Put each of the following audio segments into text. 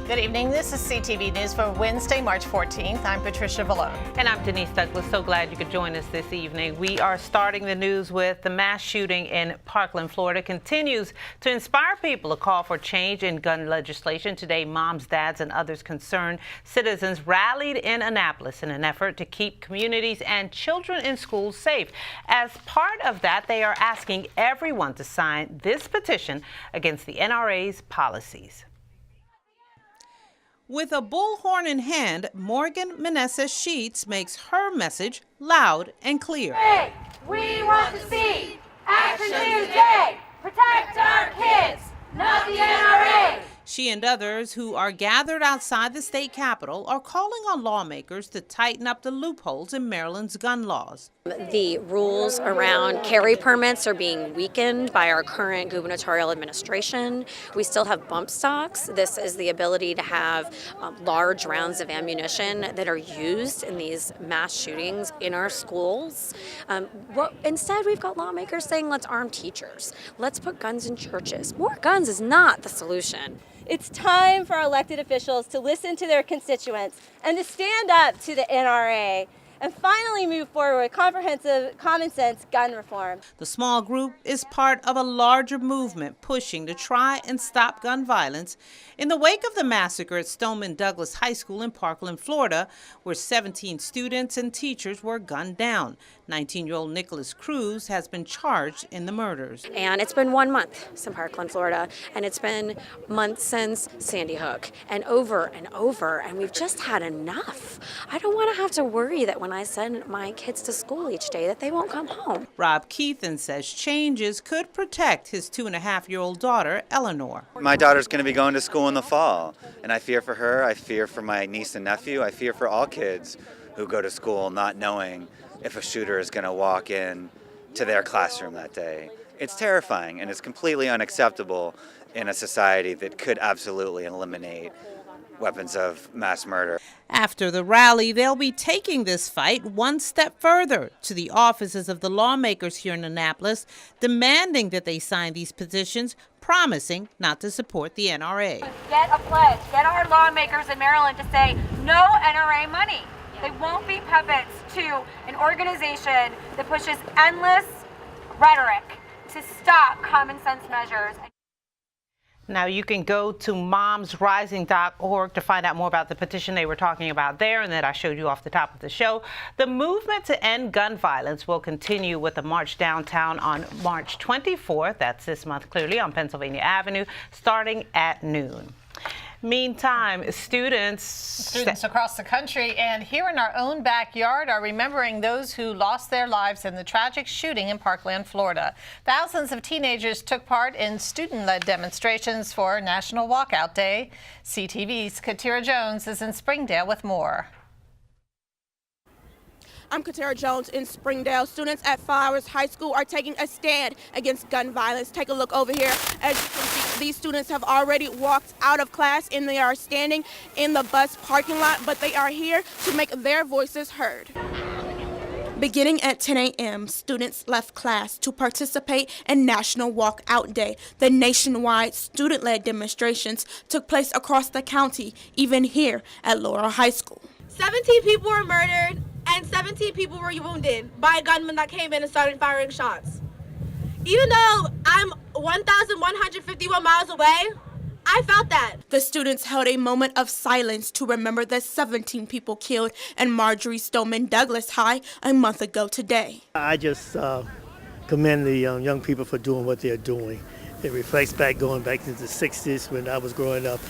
Good evening. This is CTV News for Wednesday, March 14th. I'm Patricia Vallone. And I'm Denise Douglas. So glad you could join us this evening. We are starting the news with the mass shooting in Parkland, Florida continues to inspire people. A call for change in gun legislation. Today, moms, dads, and others concerned citizens rallied in Annapolis in an effort to keep communities and children in schools safe. As part of that, they are asking everyone to sign this petition against the NRA's policies. With a bullhorn in hand, Morgan Manessa Sheets makes her message loud and clear. Hey, we want to see action today. Protect our kids, not the NRA. She and others who are gathered outside the state capitol are calling on lawmakers to tighten up the loopholes in Maryland's gun laws. The rules around carry permits are being weakened by our current gubernatorial administration. We still have bump stocks. This is the ability to have large rounds of ammunition that are used in these mass shootings in our schools. Instead, we've got lawmakers saying, let's arm teachers. Let's put guns in churches. More guns is not the solution. It's time for our elected officials to listen to their constituents and to stand up to the NRA and finally move forward with comprehensive, common-sense gun reform. The small group is part of a larger movement pushing to try and stop gun violence in the wake of the massacre at Stoneman Douglas High School in Parkland, Florida, where 17 students and teachers were gunned down. 19-year-old Nicholas Cruz has been charged in the murders. And it's been 1 month since Parkland, Florida, and it's been months since Sandy Hook, and over, and we've just had enough. I don't want to have to worry that when I send my kids to school each day that they won't come home. Rob Keithan says changes could protect his 2.5-year-old daughter, Eleanor. My daughter's going to be going to school in the fall, and I fear for her, I fear for my niece and nephew, I fear for all kids who go to school not knowing if a shooter is going to walk in to their classroom that day. It's terrifying, and it's completely unacceptable in a society that could absolutely eliminate weapons of mass murder. After the rally, they'll be taking this fight one step further to the offices of the lawmakers here in Annapolis, demanding that they sign these petitions, promising not to support the NRA. Get a pledge. Get our lawmakers in Maryland to say no NRA money. They won't be puppets to an organization that pushes endless rhetoric to stop common sense measures. Now you can go to momsrising.org to find out more about the petition they were talking about there and that I showed you off the top of the show. The movement to end gun violence will continue with a march downtown on March 24th. That's this month, clearly, on Pennsylvania Avenue, starting at noon. Meantime, students across the country and here in our own backyard are remembering those who lost their lives in the tragic shooting in Parkland, Florida. Thousands of teenagers took part in student-led demonstrations for National Walkout Day. CTV's Katira Jones is in Springdale with more. I'm Katira Jones in Springdale. Students at Flowers High School are taking a stand against gun violence. Take a look over here. As you can see, these students have already walked out of class and they are standing in the bus parking lot, but they are here to make their voices heard. Beginning at 10 a.m., students left class to participate in National Walkout Day. The nationwide student-led demonstrations took place across the county, even here at Laurel High School. 17 people were murdered and 17 people were wounded by a gunman that came in and started firing shots. Even though I'm 1,151 miles away, I felt that. The students held a moment of silence to remember the 17 people killed in Marjorie Stoneman Douglas High a month ago today. I just commend the young people for doing what they're doing. It reflects going back to the 60s when I was growing up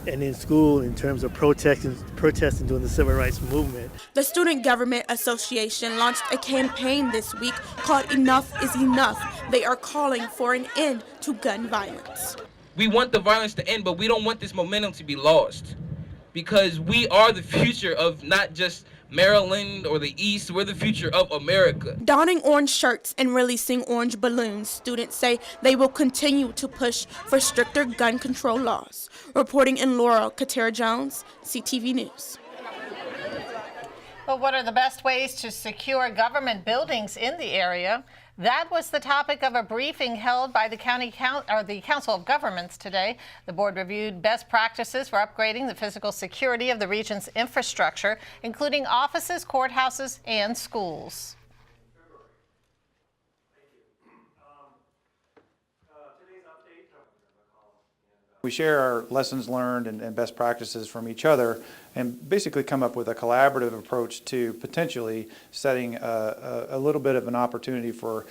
and in school in terms of protesting during the civil rights movement. The Student Government Association launched a campaign this week called Enough is Enough. They are calling for an end to gun violence. We want the violence to end, but we don't want this momentum to be lost because we are the future of not just Maryland or the East, we're the future of America. Donning orange shirts and releasing orange balloons, students say they will continue to push for stricter gun control laws. Reporting in Laurel, Katira Jones, CTV News. Well, what are the best ways to secure government buildings in the area? That was the topic of a briefing held by the the Council of Governments today. The board reviewed best practices for upgrading the physical security of the region's infrastructure, including offices, courthouses, and schools. We share our lessons learned and best practices from each other and basically come up with a collaborative approach to potentially setting a little bit of an opportunity for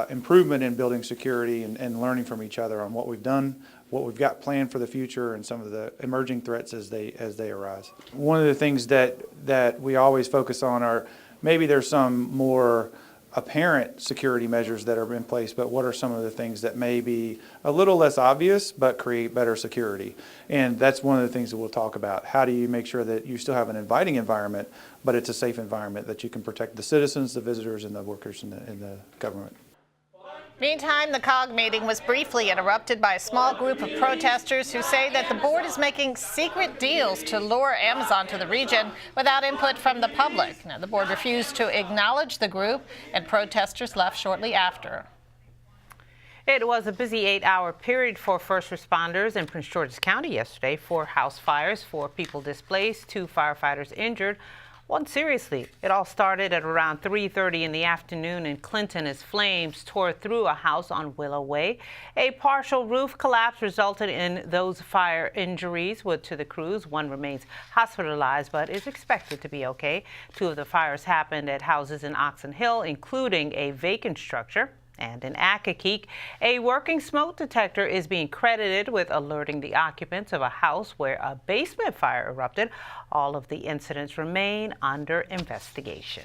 improvement in building security and learning from each other on what we've done, what we've got planned for the future, and some of the emerging threats as they arise. One of the things that we always focus on are maybe there's some more apparent security measures that are in place, but what are some of the things that may be a little less obvious but create better security? And that's one of the things that we'll talk about. How do you make sure that you still have an inviting environment, but it's a safe environment that you can protect the citizens, the visitors, and the workers in the government? Meantime, the COG meeting was briefly interrupted by a small group of protesters who say that the board is making secret deals to lure Amazon to the region without input from the public. Now, the board refused to acknowledge the group, and protesters left shortly after. It was a busy 8-hour period for first responders in Prince George's County yesterday. 4 house fires, 4 people displaced, 2 firefighters injured, 1 seriously. It all started at around 3:30 in the afternoon in Clinton as flames tore through a house on Willow Way. A partial roof collapse resulted in those fire injuries to the crews. 1 remains hospitalized but is expected to be okay. 2 of the fires happened at houses in Oxon Hill, including a vacant structure. And in Accokeek, a working smoke detector is being credited with alerting the occupants of a house where a basement fire erupted. All of the incidents remain under investigation.